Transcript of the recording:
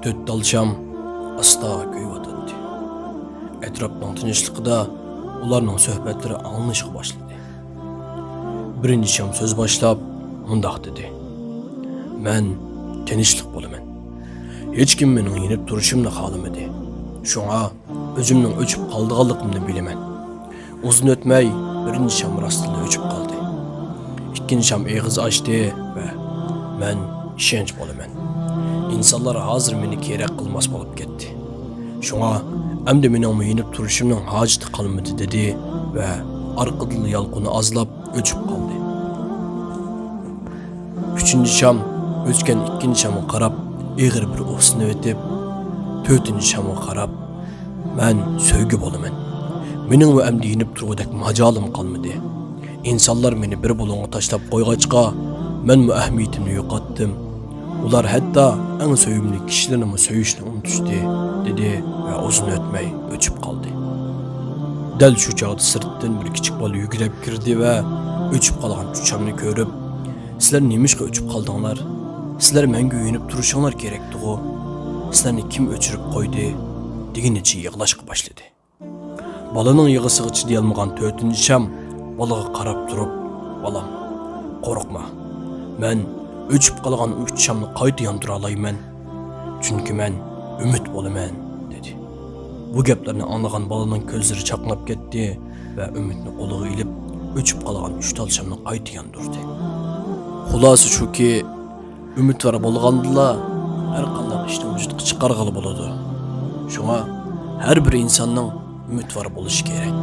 Töt dalşam asta köyüp atadi. Etrapning tinchligida ularning suhbatlari anglashga boshladi. Birinchi sham so'z boshlab mundaq dedi: "Men tinchlik bo'laman. Hech kim mening yenib turishimni xohlamadi. Shunga o'zimning o'chib qolganligimni bilaman." Uzun o'tmay birinchi sham rostila o'chib qoldi. Ikkinchi sham eg'iz ochdi va "Men ishonch bo'laman. İnsanlar hazır meni kerak qilmas bo'lib ketdi. Shunga endi mening yenib turishimning hojati qolmadi" dedi va orqadan yolqini azlab o'chib qoldi. Uchinchi sham o'chgan ikkinchi shamga qarab eg'ir bir o'sni o'tib, to'rtinchi shamga qarab "Men sevgi bo'laman. Mening va endi yenib turgudak majolim qolmadi. İnsanlar meni bir bulunga tashlab qo'yg'achqa, men mu ahmiyatimni yo'qotdim. Ular hatta en sevimli kişilerini söğüşünü unutuştu" dedi ve uzun ötmey öçüp kaldı. Del şu çağda sırttan bir küçük bola yügrep girdi ve öçüp kalan çuçamını görüp "Sizler nemişke öçüp kaldınlar? Sizler menge uyunup duruşanlar gerekti o. Sizlerini kim öçürüp koydu?" degen içi yığlaşqa başladı. Balanın yığısı içi deyalmagan dördüncü şam balaga qarab durup "Balam, korkma. Men öçüp kalgan üç şamni qayta yandıra alayman. Çünkü men ümit bo'laman" dedi. Bu gaplarni anlagan balaning ko'zlari chaqnab ketdi va ümitni qo'liga ilib öçüp kalgan üç tal şamni qayta yandırdı. Xulosasi shuki, ümit var bo'lgandila har qanday ishni vujudga chiqarg'ili bo'ladi. Shunga har bir insonning ümit var bo'lishi kerak.